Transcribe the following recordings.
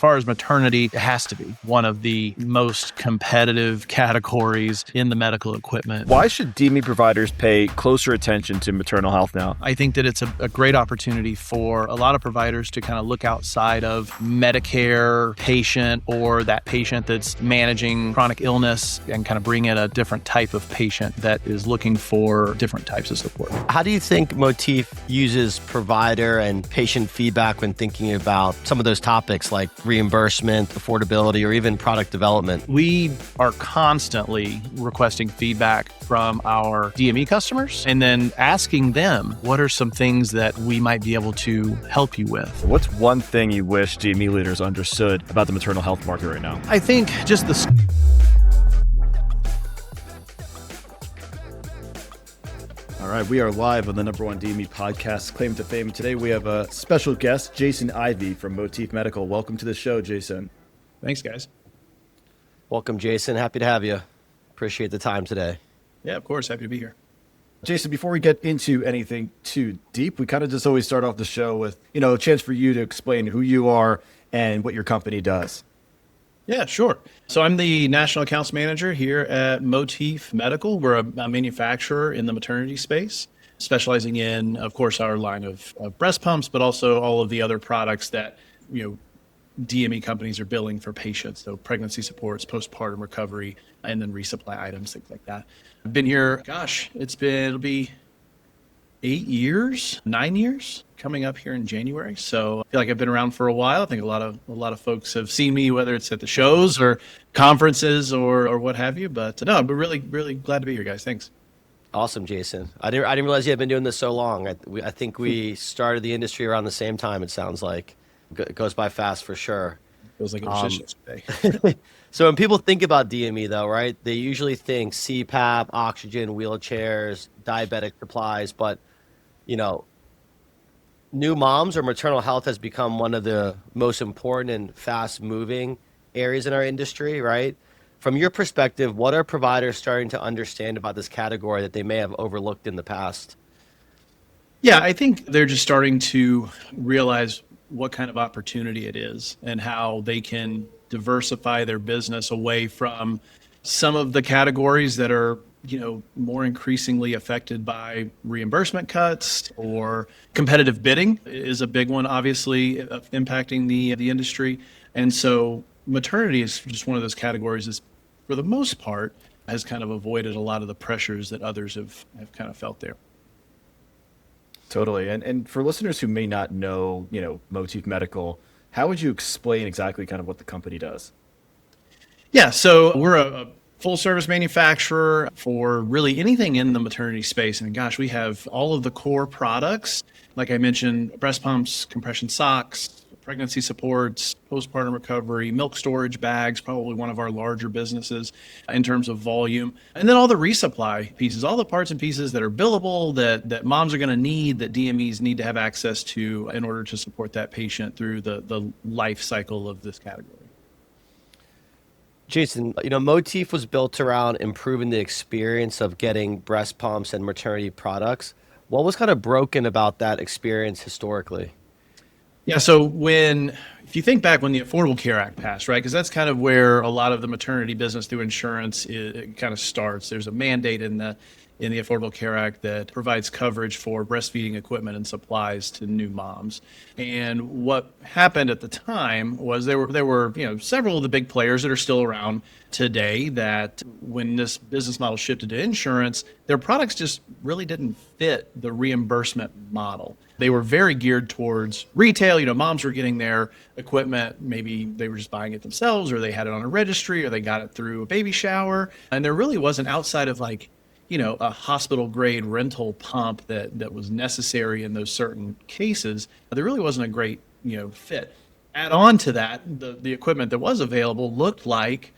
far as maternity, it has to be one of the most competitive categories in the medical equipment. Why should DME providers pay closer attention to maternal health now? I think that it's a great opportunity for a lot of providers to kind of look outside of Medicare patient or that patient that's managing chronic illness and kind of bring in a different type of patient that is looking for different types of support. How do you think Motif uses provider and patient feedback when thinking about some of those topics like reimbursement, affordability, or even product development? We are constantly requesting feedback from our DME customers and then asking them, what are some things that we might be able to help you with? What's one thing you wish DME leaders understood about the maternal health market right now? I think just All right, we are live on the #1 DME podcast, Claim to Fame. Today we have a special guest, Jason Ivey from Motif Medical. Welcome to the show, Jason. Thanks, guys. Welcome, Jason. Happy to have you. Appreciate the time today. Yeah, of course. Happy to be here. Jason, before we get into anything too deep, we kind of just always start off the show with, a chance for you to explain who you are and what your company does. Yeah, sure. So I'm the National Accounts Manager here at Motif Medical. We're a manufacturer in the maternity space, specializing in, of course, our line of breast pumps, but also all of the other products that, DME companies are billing for patients. So pregnancy supports, postpartum recovery, and then resupply items, things like that. I've been here, it'll be 9 years coming up here in January. So I feel like I've been around for a while. I think a lot of folks have seen me, whether it's at the shows or conferences or what have you. But no, I'm really, really glad to be here, guys. Thanks. Awesome, Jason. I didn't realize you had been doing this so long. I think we started the industry around the same time, it sounds like. It goes by fast for sure. Feels like it was just yesterday. So when people think about DME, though, right, they usually think CPAP, oxygen, wheelchairs, diabetic supplies, but new moms or maternal health has become one of the most important and fast-moving areas in our industry, right? From your perspective, what are providers starting to understand about this category that they may have overlooked in the past? Yeah, I think they're just starting to realize what kind of opportunity it is and how they can diversify their business away from some of the categories that are more increasingly affected by reimbursement cuts, or competitive bidding is a big one, obviously, impacting the industry. And so maternity is just one of those categories that, for the most part, has kind of avoided a lot of the pressures that others have kind of felt there. Totally. And for listeners who may not know, Motif Medical, how would you explain exactly kind of what the company does? Yeah, so we're a full service manufacturer for really anything in the maternity space. And we have all of the core products. Like I mentioned, breast pumps, compression socks, pregnancy supports, postpartum recovery, milk storage bags, probably one of our larger businesses in terms of volume. And then all the resupply pieces, all the parts and pieces that are billable, that moms are going to need, that DMEs need to have access to in order to support that patient through the life cycle of this category. Jason, Motif was built around improving the experience of getting breast pumps and maternity products. What was kind of broken about that experience historically? Yeah, so if you think back when the Affordable Care Act passed, right, because that's kind of where a lot of the maternity business through insurance it kind of starts. There's a mandate in the Affordable Care Act that provides coverage for breastfeeding equipment and supplies to new moms. And what happened at the time was there were several of the big players that are still around today that when this business model shifted to insurance, their products just really didn't fit the reimbursement model. They were very geared towards retail. Moms were getting their equipment. Maybe they were just buying it themselves, or they had it on a registry, or they got it through a baby shower. And there really wasn't, outside of a hospital grade rental pump that was necessary in those certain cases, there really wasn't a great, fit. Add on to that, the equipment that was available looked like,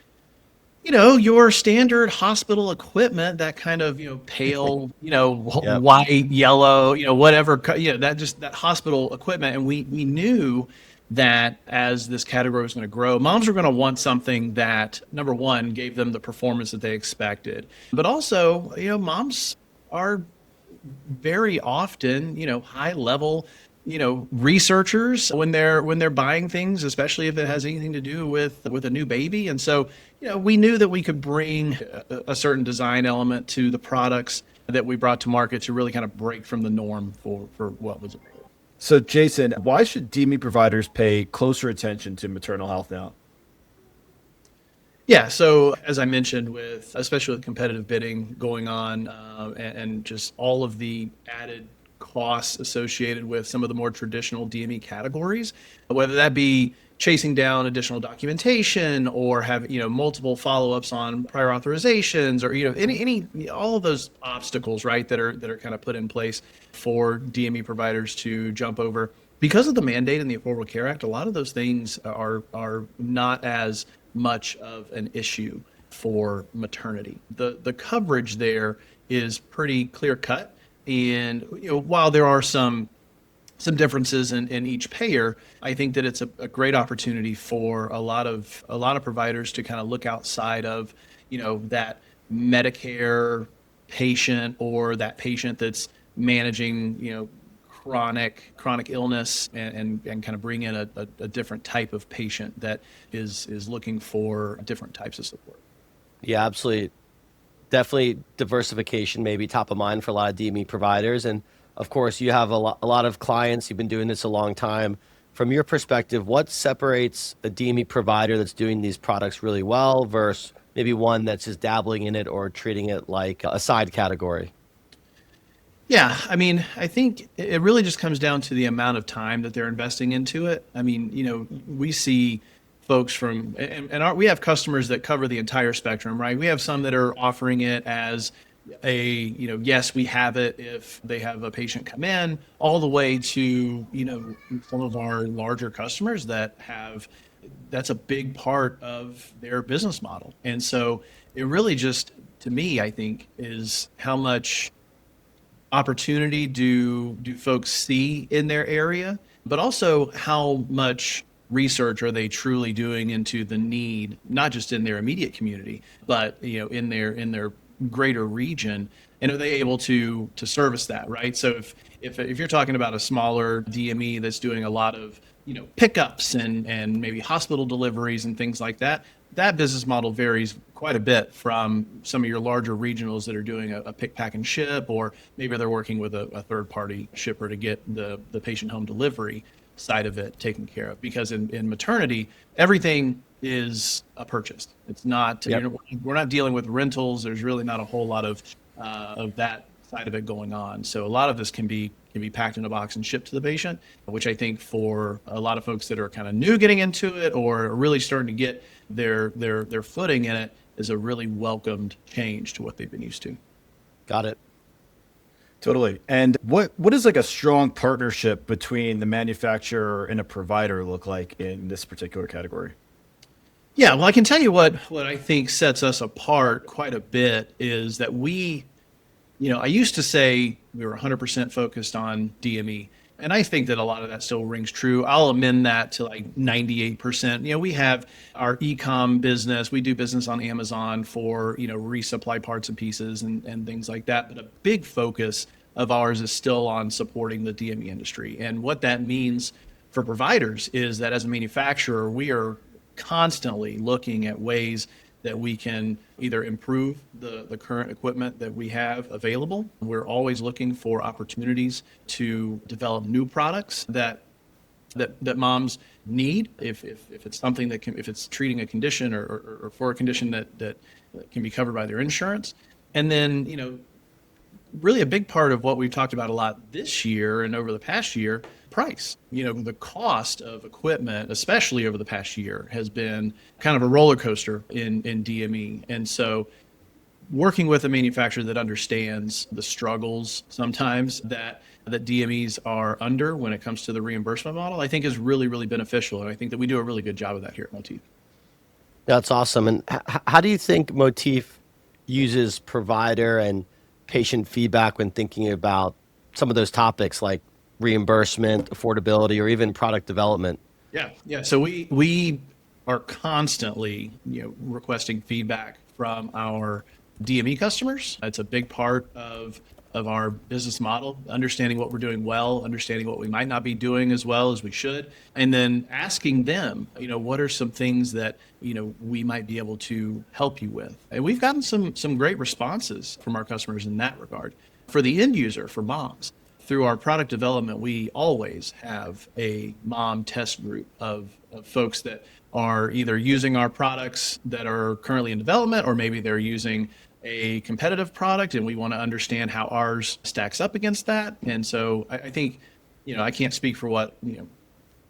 your standard hospital equipment, that kind of, pale, Yep. white, yellow, whatever, that hospital equipment. And we knew that as this category was going to grow, moms were going to want something that, number one, gave them the performance that they expected. But also, moms are very often, high level researchers when they're buying things, especially if it has anything to do with a new baby. And so, we knew that we could bring a certain design element to the products that we brought to market to really kind of break from the norm for what was available. So, Jason, why should DME providers pay closer attention to maternal health now? Yeah, so as I mentioned, especially with competitive bidding going on, and just all of the added costs associated with some of the more traditional DME categories, whether that be chasing down additional documentation or have multiple follow-ups on prior authorizations, or any all of those obstacles, right, that are kind of put in place for DME providers to jump over because of the mandate in the Affordable Care Act. A lot of those things are not as much of an issue for maternity. The coverage there is pretty clear cut, and while there are some differences in each payer, I think that it's a great opportunity for a lot of providers to kind of look outside of that Medicare patient, or that patient that's managing chronic illness, and kind of bring in a different type of patient that is looking for different types of support. Yeah, absolutely. Definitely diversification may be top of mind for a lot of DME providers. And of course, you have a lot of clients. You've been doing this a long time. From your perspective, what separates a DME provider that's doing these products really well versus maybe one that's just dabbling in it or treating it like a side category? Yeah, I mean, I think it really just comes down to the amount of time that they're investing into it. I mean, we see folks from, we have customers that cover the entire spectrum, right? We have some that are offering it as yes, we have it if they have a patient come in, all the way to, some of our larger customers that's a big part of their business model. And so it really just, to me, I think, is how much opportunity do folks see in their area, but also how much research are they truly doing into the need, not just in their immediate community, but in their greater region, and are they able to service that, right? So if you're talking about a smaller DME that's doing a lot of pickups and maybe hospital deliveries and things like that, that business model varies quite a bit from some of your larger regionals that are doing a pick, pack, and ship, or maybe they're working with a third-party shipper to get the patient home delivery side of it taken care of. Because in maternity, everything is a purchase. It's not, Yep. We're not dealing with rentals. There's really not a whole lot of that side of it going on. So a lot of this can be packed in a box and shipped to the patient, which I think for a lot of folks that are kind of new getting into it, or are really starting to get their footing in it, is a really welcomed change to what they've been used to. Got it. Totally. And what does like a strong partnership between the manufacturer and a provider look like in this particular category? Yeah, well, I can tell you what I think sets us apart quite a bit is that I used to say we were 100% focused on DME, and I think that a lot of that still rings true. I'll amend that to like 98%. We have our e-com business. We do business on Amazon for, resupply parts and pieces and things like that. But a big focus of ours is still on supporting the DME industry. And what that means for providers is that as a manufacturer, we are constantly looking at ways that we can either improve the current equipment that we have available. We're always looking for opportunities to develop new products that moms need, if it's something that if it's treating a condition or for a condition that can be covered by their insurance. And then, really a big part of what we've talked about a lot this year and over the past year, price. The cost of equipment, especially over the past year, has been kind of a roller coaster in DME. And so working with a manufacturer that understands the struggles sometimes that DMEs are under when it comes to the reimbursement model, I think is really, really beneficial. And I think that we do a really good job of that here at Motif. That's awesome. And how do you think Motif uses provider and patient feedback when thinking about some of those topics like reimbursement, affordability, or even product development? Yeah. So we are constantly, requesting feedback from our DME customers. It's a big part of of our business model, understanding what we're doing well, understanding what we might not be doing as well as we should, and then asking them, what are some things that, we might be able to help you with. And we've gotten some great responses from our customers in that regard. For the end user, for moms, through our product development, we always have a mom test group of folks that are either using our products that are currently in development, or maybe they're using a competitive product and we want to understand how ours stacks up against that. And so I think, I can't speak for what,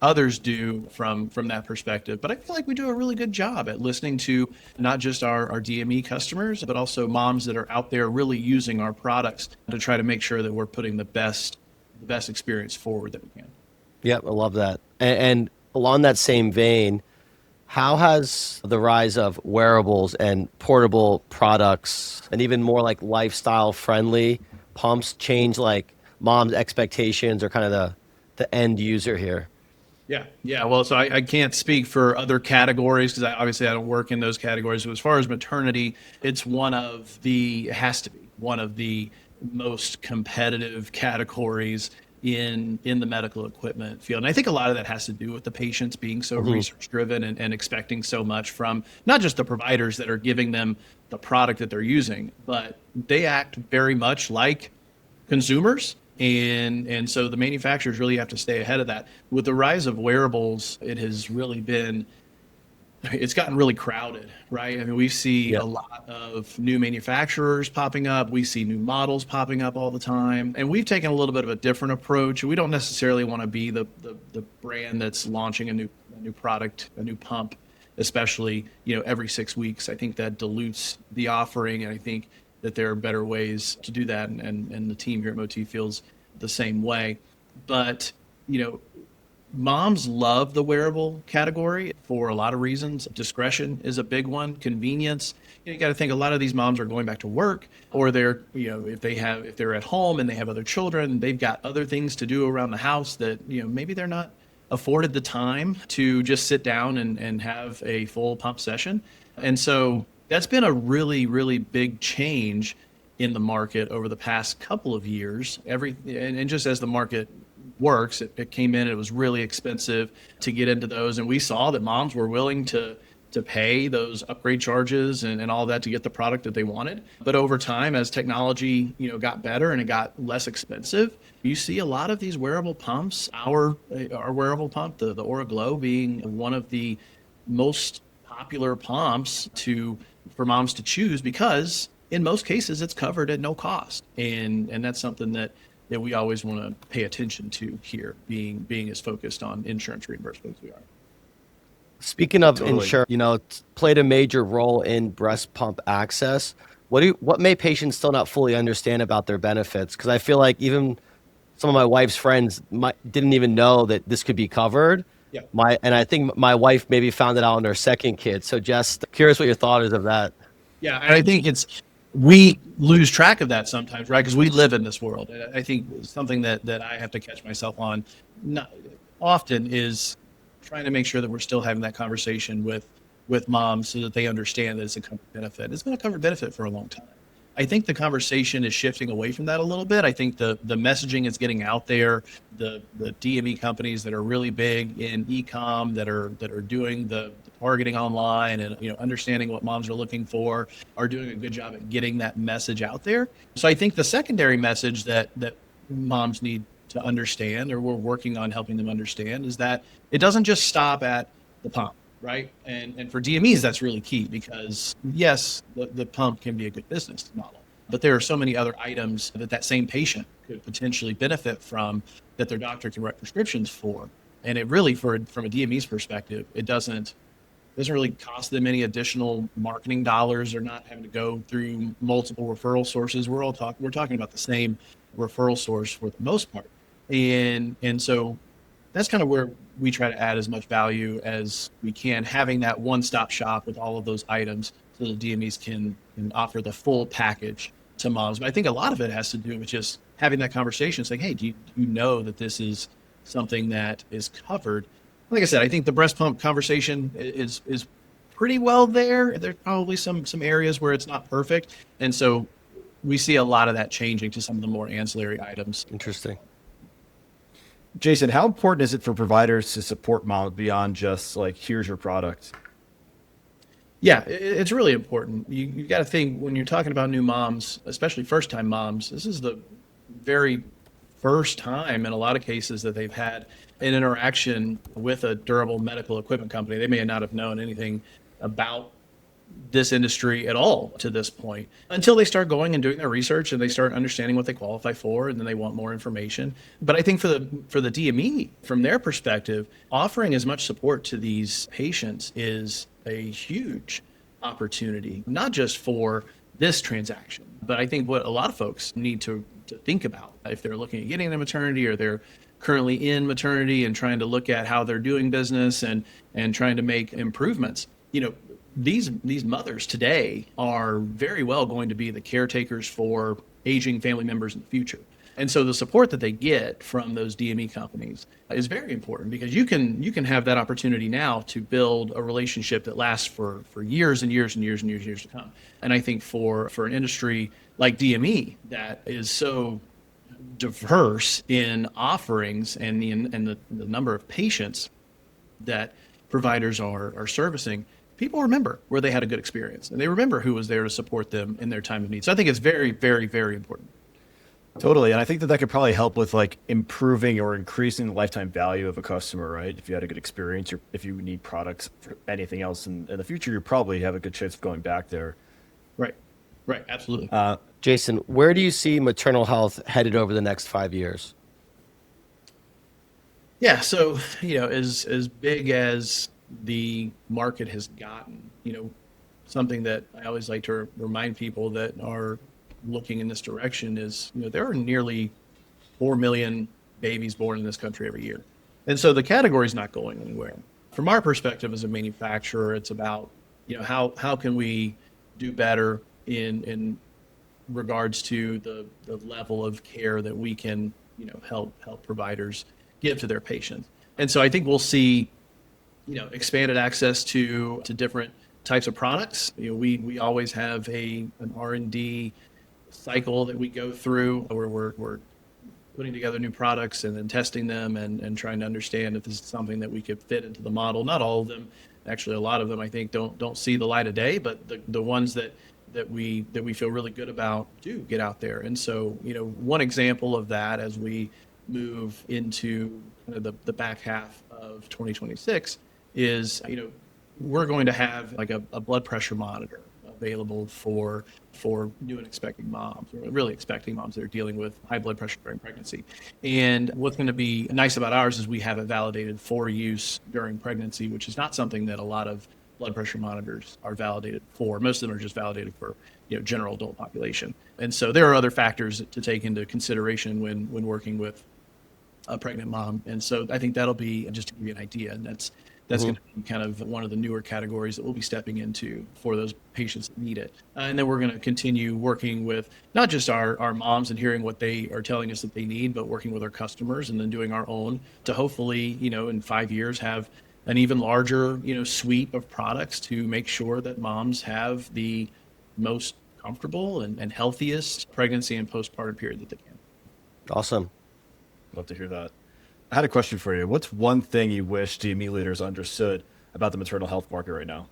others do from that perspective, but I feel like we do a really good job at listening to not just our DME customers, but also moms that are out there really using our products to try to make sure that we're putting the best experience forward that we can. Yep, I love that. And along that same vein, how has the rise of wearables and portable products and even more like lifestyle friendly pumps changed like mom's expectations or kind of the end user here? Yeah. Well, so I can't speak for other categories because obviously I don't work in those categories. So as far as maternity, it has to be one of the most competitive categories in the medical equipment field. And I think a lot of that has to do with the patients being so research driven and expecting so much from not just the providers that are giving them the product that they're using, but they act very much like consumers. And so the manufacturers really have to stay ahead of that. With the rise of wearables, it's gotten really crowded, right? I mean, we see a lot of new manufacturers popping up. We see new models popping up all the time. And we've taken a little bit of a different approach. We don't necessarily want to be the brand that's launching a new product, a new pump, especially, every 6 weeks. I think that dilutes the offering. And I think that there are better ways to do that. And the team here at Motif feels the same way. But, moms love the wearable category for a lot of reasons. Discretion is a big one. Convenience. You got to think a lot of these moms are going back to work, or they're, if they're at home and they have other children, they've got other things to do around the house that, maybe they're not afforded the time to just sit down and have a full pump session. And so that's been a really, really big change in the market over the past couple of years. And just as the market works, it came in, it was really expensive to get into those. And we saw that moms were willing to pay those upgrade charges and all that to get the product that they wanted. But over time, as technology, got better and it got less expensive, you see a lot of these wearable pumps, our wearable pump, the Aura Glow being one of the most popular pumps for moms to choose, because in most cases it's covered at no cost. And that's something that we always want to pay attention to here, being as focused on insurance reimbursement as we are. Speaking of insurance, it's played a major role in breast pump access. What may patients still not fully understand about their benefits? Because I feel like even some of my wife's friends didn't even know that this could be covered. Yeah. And I think my wife maybe found it out on her second kid. So just curious what your thought is of that. Yeah, and I think we lose track of that sometimes, right? Because we live in this world. And I think something that I have to catch myself on not often is trying to make sure that we're still having that conversation with moms so that they understand that it's a covered benefit. It's been a covered benefit for a long time. I think the conversation is shifting away from that a little bit. I think the messaging is getting out there. The DME companies that are really big in e-com that are doing the targeting online and understanding what moms are looking for are doing a good job at getting that message out there. So I think the secondary message that moms need to understand, or we're working on helping them understand, is that it doesn't just stop at the pump. Right. And for DMEs, that's really key, because yes, the pump can be a good business model, but there are so many other items that same patient could potentially benefit from, that their doctor can write prescriptions for. And it really, from a DME's perspective, it doesn't really cost them any additional marketing dollars, or not having to go through multiple referral sources. We're talking about the same referral source for the most part. And so that's kind of where we try to add as much value as we can, having that one-stop shop with all of those items so the DMEs can offer the full package to moms. But I think a lot of it has to do with just having that conversation, saying, hey, do you know that this is something that is covered? Like I said, I think the breast pump conversation is pretty well there. There's probably some areas where it's not perfect. And so we see a lot of that changing to some of the more ancillary items. Interesting. Jason, how important is it for providers to support moms beyond just like, here's your product? Yeah, it's really important. You got to think when you're talking about new moms, especially first-time moms, this is the very first time in a lot of cases that they've had an interaction with a durable medical equipment company. They may not have known anything about this industry at all to this point until they start going and doing their research and they start understanding what they qualify for, and then they want more information. But I think for the DME, from their perspective, offering as much support to these patients is a huge opportunity, not just for this transaction, but I think what a lot of folks need to think about if they're looking at getting into maternity or they're currently in maternity and trying to look at how they're doing business and trying to make improvements. These mothers today are very well going to be the caretakers for aging family members in the future. And so the support that they get from those DME companies is very important, because you can have that opportunity now to build a relationship that lasts for years and years and years and years to come. And I think for an industry like DME that is so diverse in offerings and the number of patients that providers are servicing, people remember where they had a good experience, and they remember who was there to support them in their time of need. So I think it's very, very, very important. Totally. And I think that could probably help with like improving or increasing the lifetime value of a customer, right? If you had a good experience, or if you need products for anything else in the future, you probably have a good chance of going back there. Right. Absolutely. Jason, where do you see maternal health headed over the next 5 years? Yeah. So, as big as the market has gotten, something that I always like to remind people that are looking in this direction is, there are nearly 4 million babies born in this country every year. And so the category is not going anywhere. From our perspective as a manufacturer, it's about, how can we do better in regards to the level of care that we can, help providers give to their patients. And so I think we'll see, expanded access to different types of products. We always have an R&D cycle that we go through where we're putting together new products and then testing them and trying to understand if this is something that we could fit into the model. Not all of them, actually a lot of them I think don't see the light of day, but the ones that we feel really good about do get out there. And so, one example of that as we move into kind of the back half of 2026 is, we're going to have like a blood pressure monitor available for new and expecting moms, or really expecting moms that are dealing with high blood pressure during pregnancy. And what's going to be nice about ours is we have it validated for use during pregnancy, which is not something that a lot of blood pressure monitors are validated for. Most of them are just validated for general adult population. And so there are other factors to take into consideration when working with a pregnant mom. And so I think that'll be, just to give you an idea, and that's going to be kind of one of the newer categories that we'll be stepping into for those patients that need it. And then we're going to continue working with not just our moms and hearing what they are telling us that they need, but working with our customers and then doing our own to hopefully, in 5 years have an even larger, suite of products to make sure that moms have the most comfortable and healthiest pregnancy and postpartum period that they can. Awesome. Love to hear that. I had a question for you. What's one thing you wish DME leaders understood about the maternal health market right now?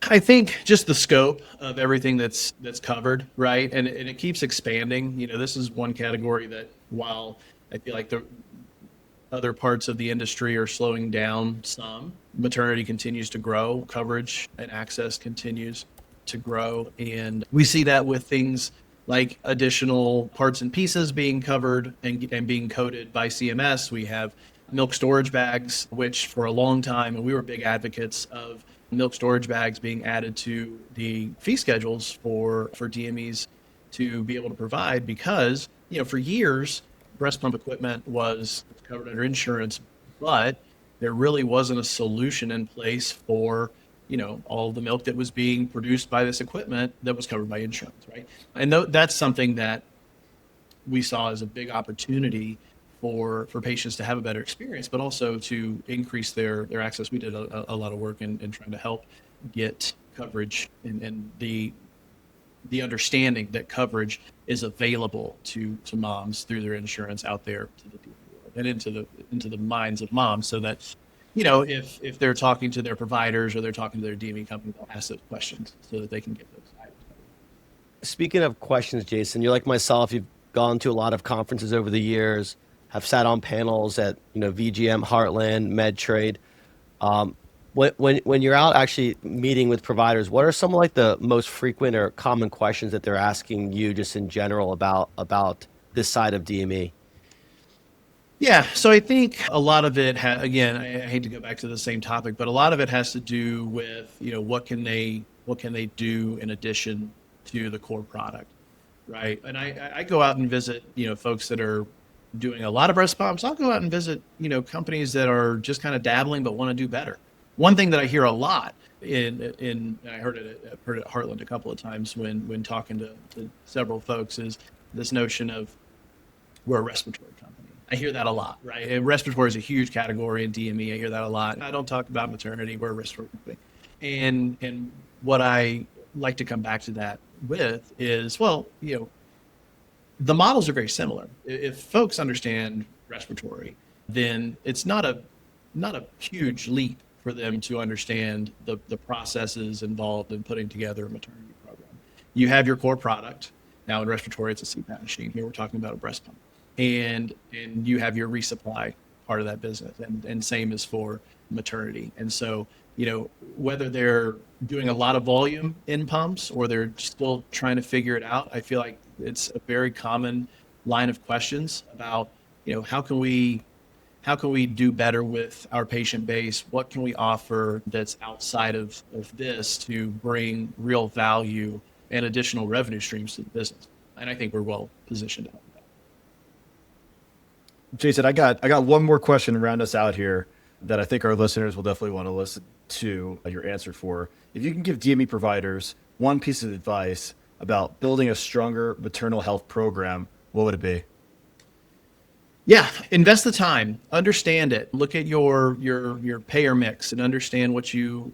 I think just the scope of everything that's covered, right? And it keeps expanding. This is one category that, while I feel like the other parts of the industry are slowing down some, maternity continues to grow, coverage and access continues to grow. And we see that with things like additional parts and pieces being covered and being coded by CMS. We have milk storage bags, which for a long time, and we were big advocates of milk storage bags being added to the fee schedules for DMEs to be able to provide, because, for years, breast pump equipment was covered under insurance, but there really wasn't a solution in place for all the milk that was being produced by this equipment that was covered by insurance, right? And that's something that we saw as a big opportunity for patients to have a better experience, but also to increase their access. We did a lot of work in trying to help get coverage, and the the understanding that coverage is available to moms through their insurance out there to the and into the minds of moms, so that, if they're talking to their providers or they're talking to their DME company, they'll ask those questions so that they can get those items. Speaking of questions, Jason, you're like myself. You've gone to a lot of conferences over the years, have sat on panels at VGM, Heartland, MedTrade. When you're out actually meeting with providers, what are some of like the most frequent or common questions that they're asking you just in general about this side of DME? Yeah, so I think a lot of it, again, I hate to go back to the same topic, but a lot of it has to do with, what can they do in addition to the core product, right? And I go out and visit, folks that are doing a lot of breast pumps. I'll go out and visit, companies that are just kind of dabbling but want to do better. One thing that I hear a lot I heard it at Heartland a couple of times when talking to several folks, is this notion of we're a respiratory company. I hear that a lot, right? And respiratory is a huge category in DME. I hear that a lot. I don't talk about maternity. We're a respiratory company. And what I like to come back to that with is, well, the models are very similar. If folks understand respiratory, then it's not a huge leap for them to understand the processes involved in putting together a maternity program. You have your core product. Now in respiratory, it's a CPAP machine. Here we're talking about a breast pump. And you have your resupply part of that business, and same as for maternity. And so, whether they're doing a lot of volume in pumps or they're still trying to figure it out, I feel like it's a very common line of questions about, how can we do better with our patient base? What can we offer that's outside of this to bring real value and additional revenue streams to the business? And I think we're well positioned to help. Jason, I got one more question to round us out here that I think our listeners will definitely want to listen to your answer for. If you can give DME providers one piece of advice about building a stronger maternal health program, what would it be? Yeah, invest the time, understand it, look at your payer mix and understand what you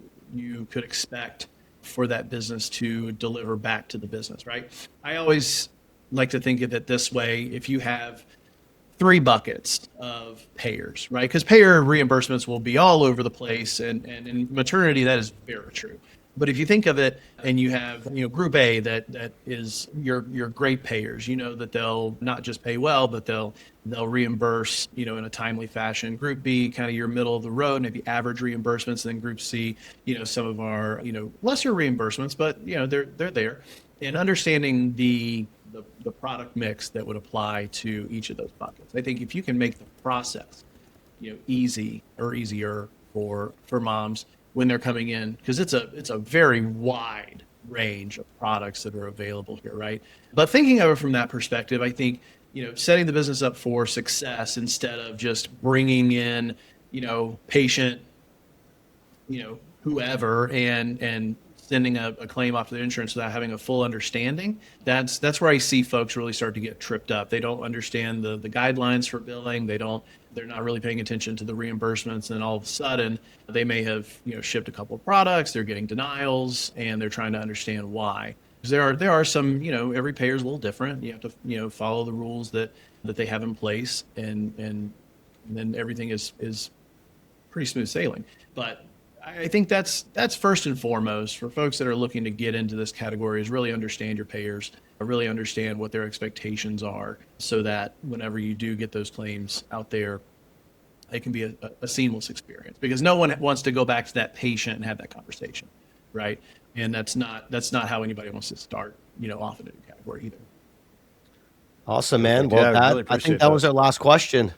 could expect for that business to deliver back to the business, right? I always like to think of it this way. If you have 3 buckets of payers, right? Because payer reimbursements will be all over the place, and in maternity, that is very true. But if you think of it, and you have Group A that is your great payers, that they'll not just pay well, but they'll reimburse in a timely fashion. Group B, kind of your middle of the road, maybe average reimbursements. And then Group C, some of our lesser reimbursements, but they're there. And understanding the product mix that would apply to each of those buckets. I think if you can make the process, easy or easier for moms when they're coming in, because it's a very wide range of products that are available here, right? But thinking of it from that perspective, I think, setting the business up for success instead of just bringing in, patient, whoever and sending a claim off to the insurance without having a full understanding. That's where I see folks really start to get tripped up. They don't understand the guidelines for billing. They're not really paying attention to the reimbursements, and all of a sudden they may have shipped a couple of products, they're getting denials, and they're trying to understand why. Because there are some, every payer is a little different. You have to follow the rules that they have in place, and then everything is pretty smooth sailing. But I think that's first and foremost for folks that are looking to get into this category, is really understand your payers, really understand what their expectations are, so that whenever you do get those claims out there, it can be a seamless experience, because no one wants to go back to that patient and have that conversation, right? And that's not how anybody wants to start, off in a new category either. Awesome, man. Well, I think that was our last question.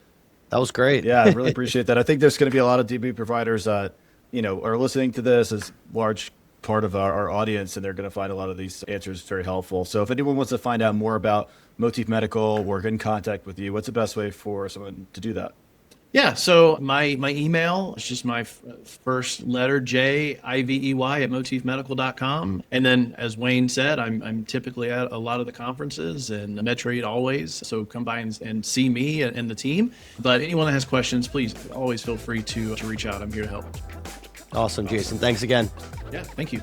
That was great. Yeah, I really appreciate that. I think there's going to be a lot of DME providers are listening to this as large part of our audience, and they're going to find a lot of these answers very helpful. So if anyone wants to find out more about Motif Medical or get in contact with you, what's the best way for someone to do that? Yeah, so my email is just my first letter, J-I-V-E-Y @motifmedical.com. And then, as Wayne said, I'm typically at a lot of the conferences, and MedTrade always. So come by and see me and the team. But anyone that has questions, please always feel free to reach out. I'm here to help. Awesome, Jason. Thanks again. Yeah, thank you.